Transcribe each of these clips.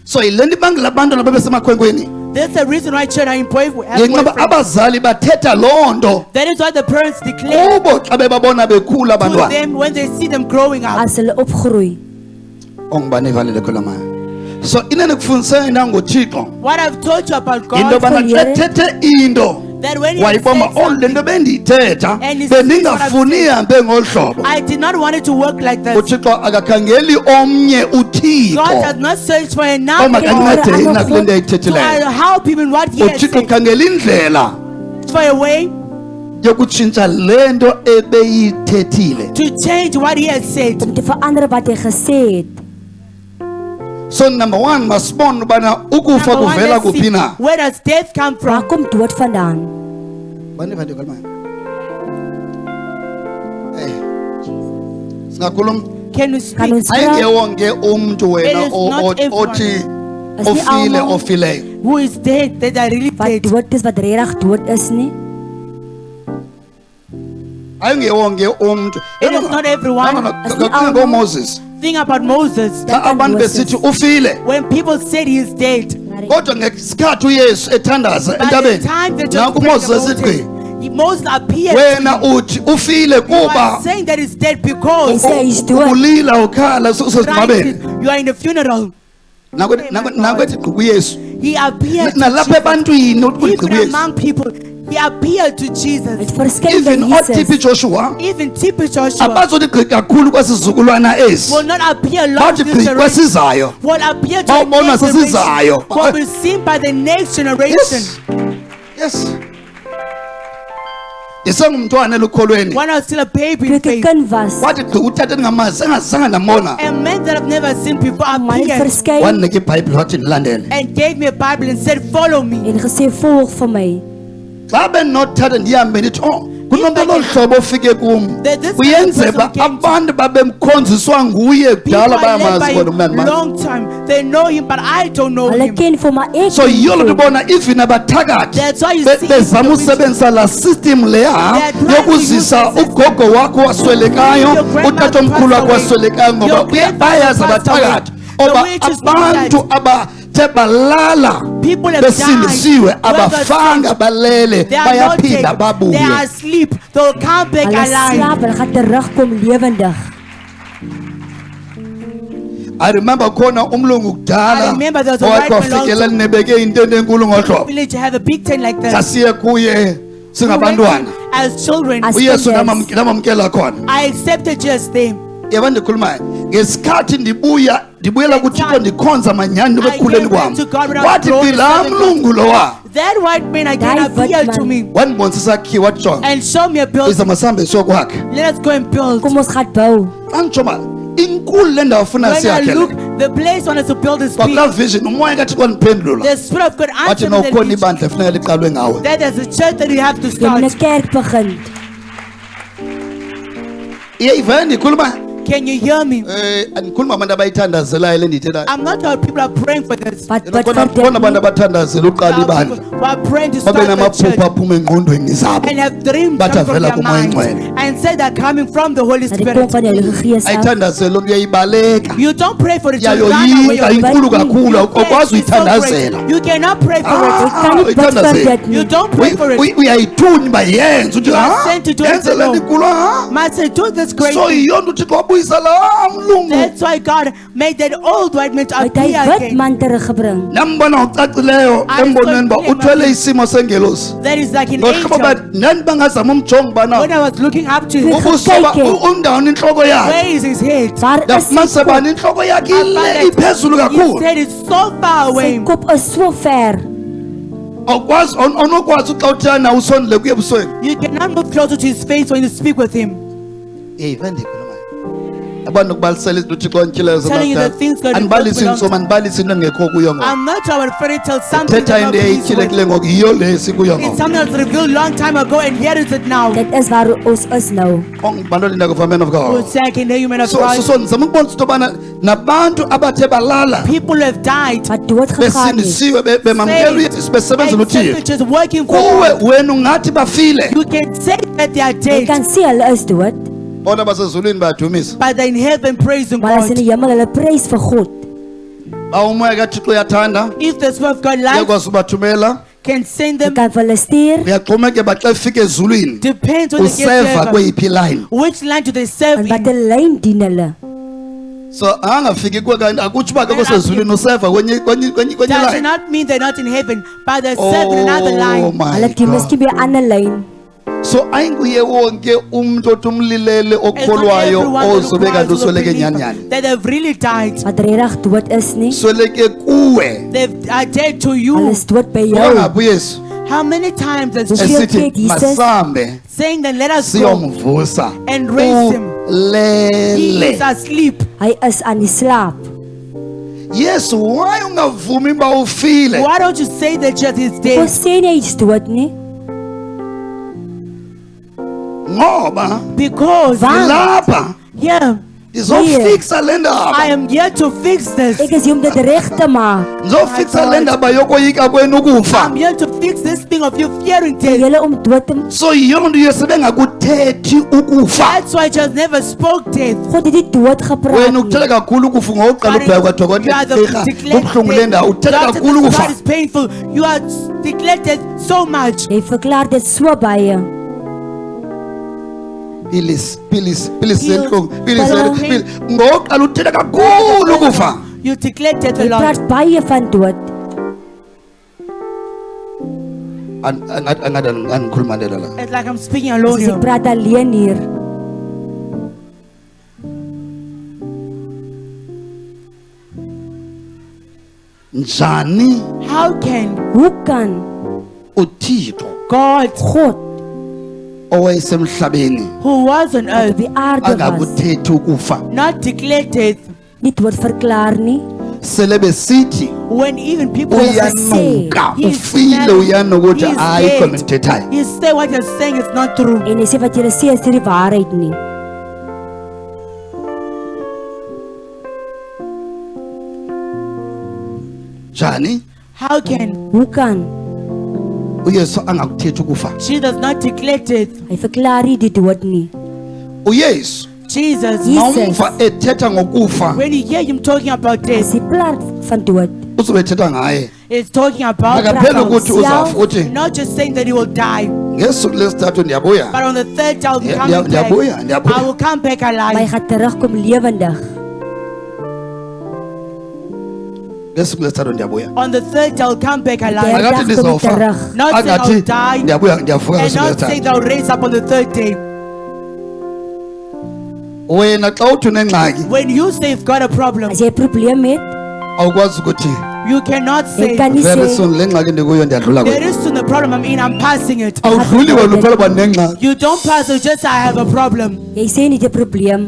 So yilento ibangela abantwana babesemakhwenkweni. That's the reason why children are in Ngenxa abazali bathetha loo nto that is why the parents declare kubo xa bebabona bekhula to abantwana. them when they see them growing up. As hulle opgroei. Ongibane valele khona manje. So inene kufundisa nangoThixo. What I've taught you about Into God, bana thethe into. that when you Wayibona say lento something, bendiyithetha and you see what bendingafuni I'm ihambe ngolu hlobo. I did not want it to work like that. uThixo akakhangeli omnye God does uThixo not search for another omakancede yena kule nto to ayithethileyo. help him in what he has uThixo said. ukhangela indlela For a way yokutshintsha le nto ebeyithethile. to change what he has said. Om te verander wat hy gesê het. So number one, masibone ubana ukufa Number one, kuvela let's kuphi see, na. where does death come Waar from? kom dood vandaan? Bani vanti kalmani. Hey. Singakhuluma. Can you Kan speak? ons Ayike praat? wonke umuntu wena It is not everyone. othi Is nie ofile almal ofileyo. Who is dead that are really wat dead? dood is, wat regtig dood is nie. Ayike wonke umuntu. It is not everyone. Is nie Kakhulu almal. Moses. Think about Moses. Xa abantu besithi ufile. When people said he is dead, Kodwa ngesikhathi uYesu ethandaza by the entabeni. time they just Naku prayed Moses about esigqi. it, Moses appeared. Wena uthi ufile You kuba are saying that he's dead Hy because sê hy's dood. ulila ukhala usesibabeni. you are in the funeral. Nakwethi kuYesu. He appeared to Nalapha Jesus. ebantwini uthi Even kuYesu. among people, he appeared to Het Jesus. verskyn by Even oTP Jesus. Joshua Even T.P. Joshua abazothi gqi kakhulu kwesizukulwana esi. will not appear long Bathi this gqi generation. kwesizayo. Will appear to the Bawubona next generation. sesizayo. Will be seen by the next generation. Yes. Isengumntwana elukholweni. When I was still a baby Toe in ek 'n faith, kind was, Wathi gqi utata engamazi engazange ndambona. a man that I've never seen before man het appeared verskyn Wandinika iBhayibhile wathi ndilandele. and gave me a Bible and said, "Follow me." en gesê volg vir my. Xa benothatha ndihambe ndithi kunomntu lolu hlobo ofike kum. That this Kuyenzeka person came to- abantu babemkhonziswa nguye People kudala are led bayamazi by kodwa him umntu long time. They know him, but I don't know Hulle him. ken vir my ek. So ken yiyo loo nto hom. ubona even abathakathi That's why you see bezama in the usebenzisa la system leya They are trying to yokuzisa use the system. ugogo wakho waswelekayo Your grandma utatomkhulu wakho passed away. waswelekayo ngoba Your grandfather bayazi passed away. abathakathi The oba witches know abantu that. abathe balala People have besindisiwe died. abafanga balele They are not bayaphinda dead. They are babuye. asleep. They'll come back Hulle alive. slaap, hulle gaan terugkom lewendig. I remember khona umlungu kudala I remember there was a owakhe white man wafikela also. linebeke intente enkulu ngohlobo. Village have a big tent like that. Sasiye kuye singabantwana. As children, As uYesu kinders. namamkela khona. I accepted just them. Yaba ndikhulumayo ngesikhathi ndibuyela kuThixo ndikhonza manyani I bekhuleni gave back kwami to God when I was wathi grown qila and mlungu lowa That white man again That white appeared to man. me wandibonisa isakhiwo wathi jonga and showed me a building. iza masihambe siyokwakha. Let us go and build. Kom ons gaan bou. Andijonga inkulu le ndawo funa When I siyakhele. look, the place wanted to build is Kwakulaa big. vision umoya kaThixo wandiphendula The Spirit of God wathi answered me nokhona that ibandla efuneka liqalwe ngawe. that there's a church that you have to Jy moet start. 'n kerk begin. Iye ndikhuluma Can you hear me? andikhuluma abantu abayithandazelayo le ndiyithethayo. I'm not sure people are praying for this. But Khona for abantu them, abathandazela uqala There are ibandla people who are praying to babe start the namaphupha church aphuma engqondweni zabo. and have dreams Bathi come from avela their kuMoya minds Ingcwele. and say they're coming from the Holy dat die kom Spirit. van die Heilige Gees af. ayithandazela umntu uyayibaleka You don't pray for it. You run away. yayoyika You inkulu kakhulu pray, awukwazi it's so uyithandazela. great. You cannot pray for Ek it. kan nie bid vir uyithandazela. dit nie. You don't pray for it. uyayithunya uba yenze uthi You are sent to do it yenze le nto alone. inkulu Must say, do this great so thing. yiyo nto uthixo wabuyisa laa mlungu That's why God made that old white man to Hy het hy appear wit again. man teruggebring. nambona ucacileyo I embonweni uba saw him uthwele again. isimo sengelosi That is like an ngohlobo angel. uba nani bangazama umjonga ubana When I was looking up to him, ubuso ba- Gekeken. undawoni intloko yakhe where is his head? Waar is ndafumanisa sy kop? bani intloko yakhe I found ile that iphezulu his kakhulu head is so far Sy away. kop is so ver. awunokwazi xa uthana nawe usondele kuye ebusweni. You cannot move closer to his face when you speak with him. abantu kubalisela izinto uthixo ontyhileyo Telling you the things God andibalisi has intsoma andibalisi into engekho kuyo ngoku I'm not sure fairy tale something thetha that into not pleased eyityhile with. kule ngoku yiyo le sikuyo It's ngoku. something that was revealed long time ago, and here is it now. Dit is waar ons is nou. Bantu linda for man of Who God. say, I can hear you, man of So God. ndizama ukubonisa into yobana nabantu abathe balala People who have died. Wat dood gegaan het. besindisiwe bemamkela uyesu besebenzela uthixo Accepted just working for kuwe God. wena ungathi bafile You can say that they are Jy dead, kan sê hulle is dood, bona basezulwini bayadumisa. but they're in heaven praising maar as in God. die hemel hulle prys vir God. umoya kaThixo uyathanda If the Spirit of God life uyakwazi ubathumela can send Jy them, kan vir hulle stuur. uyaxhomekeka xa efika ezulwini depends on the useva gift. kweyiphi line. Which line do they serve En in? watter lyn dien hulle? So angafiki kuwe kanti akutsho uba akekho When I- sezulwini useva kwenye That should line. not mean they're not in heaven, but they're served in another Oh line. my Hulle dien God. miskien by 'n ander lyn. So ayinguye wonke umuntu othi umlilele It's not okholwayo everyone that ozobe cries kanti to the usweleke believer nyanyani. that they've really died. Wat regtig dood is nie. Sweleke kuwe. They are dead to Hulle you. is dood by jou. Ungaphi Yesu How many times has Hoeveel Jesus esithi keer Jesus masambe saying that let us go siyomvusa and raise him? He ulele. is asleep. Hy is aan die slaap. Yesu why ungavumi ba ufile? Why don't you say that Jesus is Hoe dead? sê jy hy's dood nie? Ngoba Because lapha yeah, ndizofixa le I ndaba. am here to fix this. Ek is hier om dit reg te maak. Ndizofixa le ndaba yokoyika kwenu ukufa. I'm here to fix this thing of you fearing Vir death. julle om dood te So yonke Yesu bengakuthethi ukufa. That's why Jesus never spoke death. God het nie dood gepraat Wena nie. ukuthetha kakhulu ukufa ngokuqala But ubheka you kwadokotela are the gqirha declared kubuhlungu le ndawo uthetha death. kakhulu God ukufa. is painful. You are declared death so much. Jy verklaar dit so baie. Pilis Heal. sentlungu pilis Follow. ngokuqala uthetha kakhulu ukufa. You declared death a Jy lot. praat baie van dood. Angikhuluma ndela la. It's like I'm speaking alone Soos here. ek praat alleen hier. Njani How can Hoe kan uThixo God, God owayesemhlabeni who was on op earth, die aarde was angakuthethi ukufa? not declare death nie dood verklaar nie? Sele besithi when even people uyanuka He's ufile smelling. uyanuka ukuthi He's ayikho dead. mthethayo. You say what you're saying is not true. En hy sê wat julle sê is nie die waarheid nie. Njani How can Hoe kan uYesu angakuthethi ukufa? Jesus not declare death? hy verklaar nie die dood nie? uYesu Jesus, Jesus. awumva ethetha ngokufa when you hear him talking about As death, hy praat van dood, uzobe ethetha ngaye. it's talking about Akaphela ukuthi himself. uzafa uthi not just saying that he will die, ngesuku lesithathu ndiyabuya. but on the third day I'll be Yeah, coming back. ndiyabuya. I will come back maar hy alive. gaan terugkom lewendig. Ngesuku lesithathu ndiyabuya. On the third day I'll come back alive. Derde Akathi dag kom hy ndizofa. terug. Not saying I'll Angathi die, ndiyabuya ndiyavuka and ngesuku not saying lesithathu. that I'll raise up on the third day. Wena xa uthi unengxaki When you say you've got a problem, As jy 'n probleem het, awukwazi ukuthi you cannot jy say kan nie very sê soon le ngxaki ndikuyo ndiyadlula there kuyo. is soon the problem I'm in, I'm passing it. Awudluli wena uphela uba nengxaki. You don't pass it, just I have a problem. jy sê nie 'n probleem.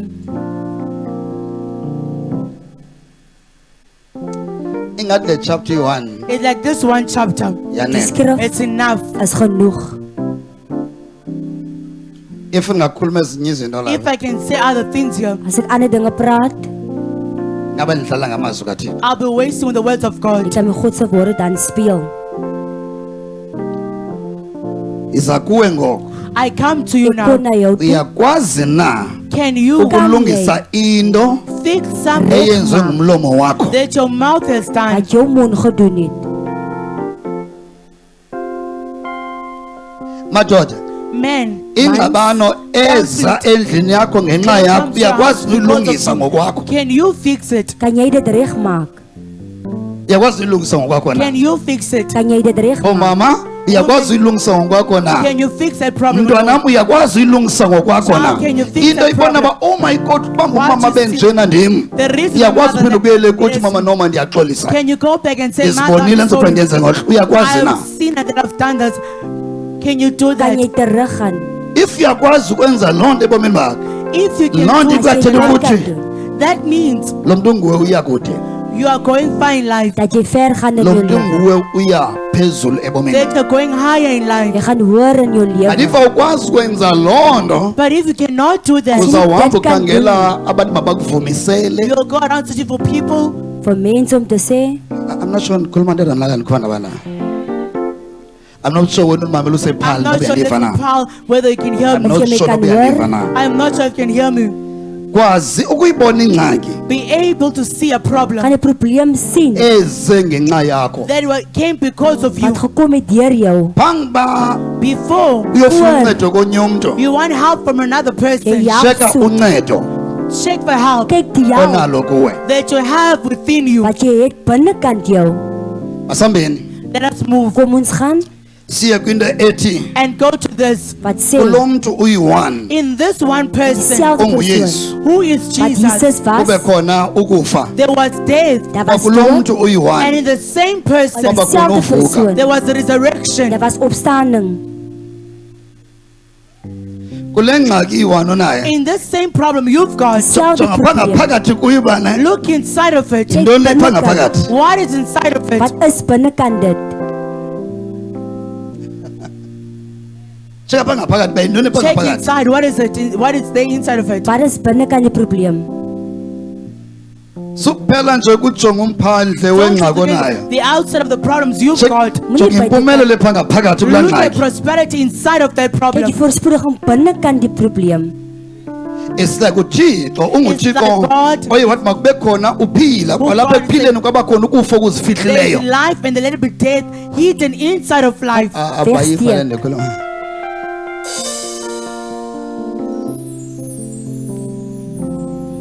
Ingathi le chapter 1 It's like this one chapter. Die yanele. skrif It's enough. is genoeg. If ungakhuluma ezinye izinto If la I can say other things here, As ek ander dinge praat, ngabe ndihlala ngamazwi kaThixo. I'll be wasting on the words of ek God. sal my God se woorde dan speel. Iza kuwe ngoku. I come to you Ek kom now. na jou toe. Uyakwazi na Can you ukulungisa into fix something eyenziwe ngumlomo wakho? that your mouth has done? Wat jou mond gedoen het. Madoda, Men, ingxabano eza endlini yakho ngenxa yakho comes to your uyakwazi house because uyilungisa of ngokwakho. you. Can you fix it? Kan jy dit regmaak? Uyakwazi uyilungisa ngokwakho na. Can you fix it? Kan jy dit Oh regmaak? mama, uyakwazi uyilungisa ngokwakho na. Can you fix that problem? Mntwanam uyakwazi uyilungisa ngokwakho na. How can you fix Into that ibona problem? ba oh my God uba What ngumama you see- benjena ndim. The reason Uyakwazi why phela ubuyele the- kuthi Yes. mama noma ndiyaxolisa. Can you go back and say, Izibonile "Mother, I'm nzopha ndenze sorry. ngolo. Uyakwazi na. I've seen that I've done that." Can you do Kan that? jy teruggaan? If uyakwazi ukwenza loo nto ebomini bakho, If you can Lord, do if I As tell jy you dit what kan you- doen, that means lo mntu nguwe uya kude. you are going far in life. dat jy ver gaan in Lo jou mntu lewe. nguwe uya phezulu ebomini. That you're going higher in life. Jy gaan hoor in jou And if lewe. awukwazi ukwenza loo nto, But if you cannot do that, uzawuhamba that can ukhangela abantu mabakuvumisele. you'll go around searching for people. Vir mense om te sê, I'm not sure ndikhuluma nto ndandilaka ndikhona bana. I'm not sure wena umamela I'm usephala not sure ndiyandiva if na. Paul, whether you can hear I'm me. not Of jy my sure kan noba uyandiva hoor. na. I'm not sure if you can hear me. kwazi ukuyibona ingxaki be able to see a problem gaan 'n probleem sien eze ngenxa yakho that came because of you. wat gekom het deur jou. phambi Before uyofuna uncedo konye umntu you want help from another person, Ja. sheka Soek. uncedo check for help Kyk die jou onalo kuwe. that you have within you. wat jy het binnekant jou. Masambeni Let us move Kom ons gaan siya kwinto ethi and go to this. wat sê kulo mntu uyi-1 In this one person dieselfde persoon onguyesu who is wat Jesus, Jesus kube was, khona ukufa there was death, daar was kwakulo dood, mntu and uyi-1 in the same person kwaba khona dieselfde uvuka persoon, there was a resurrection. daar was opstanding. kule ngxaki iyi-1 onayo In this same problem you've got, Dieselfde jonga phaa probleem. ngaphakathi kuyo uba ne look inside of it. Check yintoni lephaa binnekant. ngaphakathi What is inside of it? Wat is binnekant dit? sheka phaa ngaphakathi uba yintoni ephaa Check ngaphakathi inside. What is it? What is there inside of it? Wat is binnekant die probleem? sukuphela nje ukujonga umphandle Don't wengxaki look at onayo the outside of the problems you've Check- got. jonga impumelelo ephaa ngaphakathi kulaa Look at ngxaki prosperity inside of that Kyk problem. die voorspoediging binnekant die probleem. It's like uthixo unguthixo like God oye wathi makube khona uphila who kwalapha God ekuphileni kwaba khona ukufa There okuzifihlileyo is life and the little bit death hidden inside of life. abayifa le nto kholo.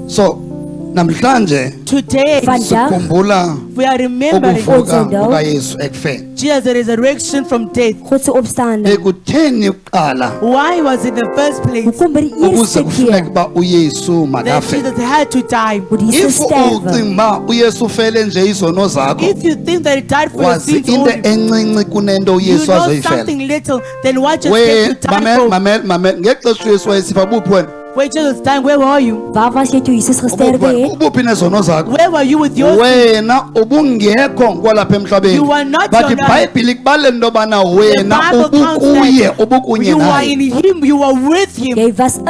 So namhlanje Today Vandag sikhumbula we are remembering ukuvuka Otsendo. kukayesu ekufeni Jesus' resurrection from death. God se opstanding. ekutheni kuqala Why was it the first place Hoekom by die ukuze eerste kufuneka keer uba uyesu that makafe Jesus had to die? moet Jesus if sterwe? ucinga uba uyesu ufele nje izono zakho If you think that he died for your wazi sins into only, encinci kunento you uyesu know azoyifela something little than what Jesus we came to die for. mamel ngexesha uyesu wayesifa buphi wena When Jesus died, where were you? Waar was jy toe Jesus gesterwe het? ubuphi nezono zakho Where were you with your sins? wena ubungekho kwalapha emhlabeni You were not but on earth. ibhayibhile kubalule into yobana The wena Bible counts ubukuye that ubukunye you were naye in him, you were with him. Jy was in